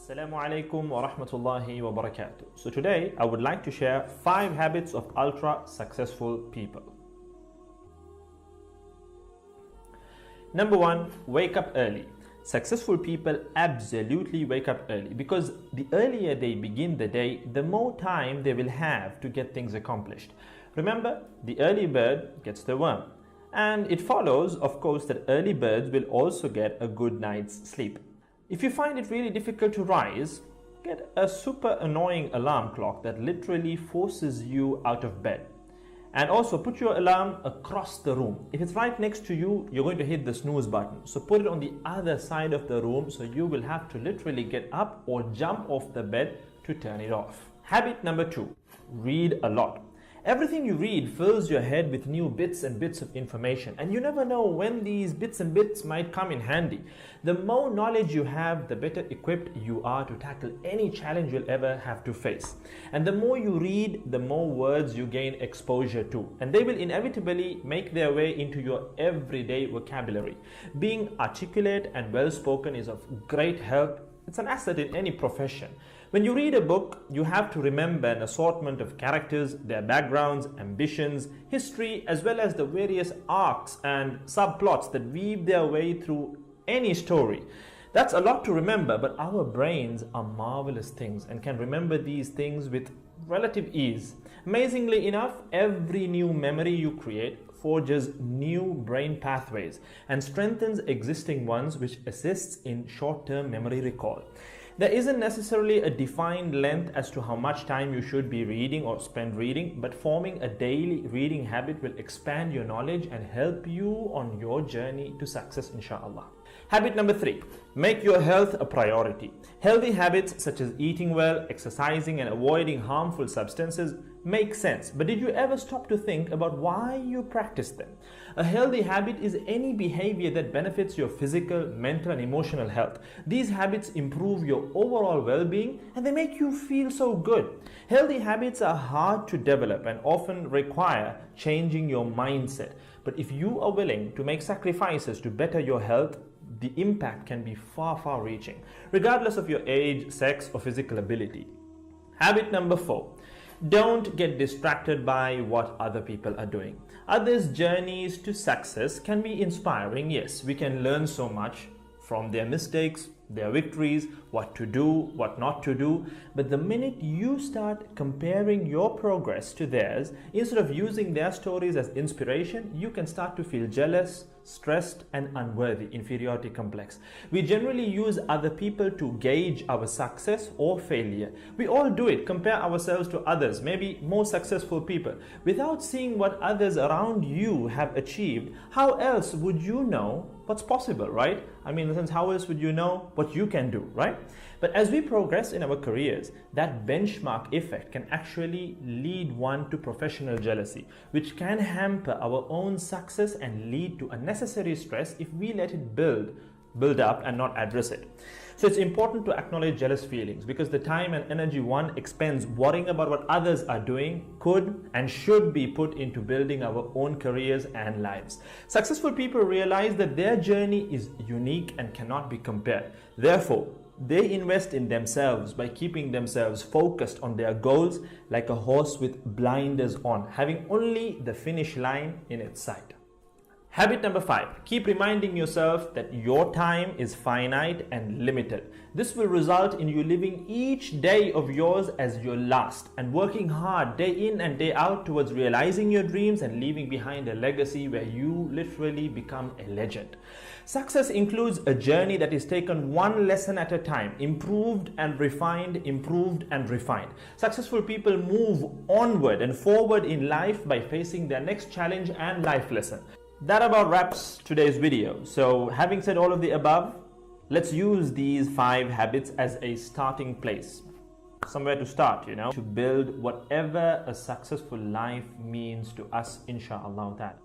Assalamu alaikum wa rahmatullahi wa barakatuh. So today I would like to share 5 habits of ultra successful people. Number 1, wake up early. Successful people absolutely wake up early because the earlier they begin the day, the more time they will have to get things accomplished. Remember, the early bird gets the worm. And it follows, of course, that early birds will also get a good night's sleep. If you find it really difficult to rise, get a super annoying alarm clock that literally forces you out of bed. And also put your alarm across the room. If it's right next to you, you're going to hit the snooze button. So put it on the other side of the room so you will have to literally get up or jump off the bed to turn it off. Habit number 2, read a lot. Everything you read fills your head with new bits and bits of information, and you never know when these bits and bits might come in handy. The more knowledge you have, the better equipped you are to tackle any challenge you'll ever have to face. And the more you read, the more words you gain exposure to, and they will inevitably make their way into your everyday vocabulary. Being articulate and well-spoken is of great help. It's an asset in any profession. When you read a book, you have to remember an assortment of characters, their backgrounds, ambitions, history, as well as the various arcs and subplots that weave their way through any story. That's a lot to remember, but our brains are marvelous things and can remember these things with relative ease. Amazingly enough, every new memory you create forges new brain pathways and strengthens existing ones, which assists in short-term memory recall. There isn't necessarily a defined length as to how much time you should be reading or spend reading, but forming a daily reading habit will expand your knowledge and help you on your journey to success, inshallah. Habit number 3, make your health a priority. Healthy habits such as eating well, exercising, and avoiding harmful substances make sense, but did you ever stop to think about why you practice them? A healthy habit is any behavior that benefits your physical, mental, and emotional health. These habits improve your overall well-being and they make you feel so good. Healthy habits are hard to develop and often require changing your mindset. But if you are willing to make sacrifices to better your health, the impact can be far reaching, regardless of your age, sex, or physical ability. Habit number 4. Don't get distracted by what other people are doing. Others' journeys to success can be inspiring. Yes, we can learn so much from their mistakes, their victories, what to do, what not to do. But the minute you start comparing your progress to theirs, instead of using their stories as inspiration, you can start to feel jealous, stressed, and unworthy, inferiority complex. We generally use other people to gauge our success or failure. We all do it, compare ourselves to others, maybe more successful people. Without seeing what others around you have achieved, how else would you know what's possible, right? I mean, in the sense, how else would you know what you can do, right? But as we progress in our careers, that benchmark effect can actually lead one to professional jealousy, which can hamper our own success and lead to unnecessary stress if we let it build up and not address it. So it's important to acknowledge jealous feelings because the time and energy one expends worrying about what others are doing could and should be put into building our own careers and lives. Successful people realize that their journey is unique and cannot be compared. Therefore, they invest in themselves by keeping themselves focused on their goals like a horse with blinders on, having only the finish line in its sight. Habit number 5, keep reminding yourself that your time is finite and limited. This will result in you living each day of yours as your last and working hard day in and day out towards realizing your dreams and leaving behind a legacy where you literally become a legend. Success includes a journey that is taken one lesson at a time, improved and refined, improved and refined. Successful people move onward and forward in life by facing their next challenge and life lesson. That about wraps today's video. So having said all of the above, let's use these 5 habits as a starting place. Somewhere to start, to build whatever a successful life means to us, inshallah.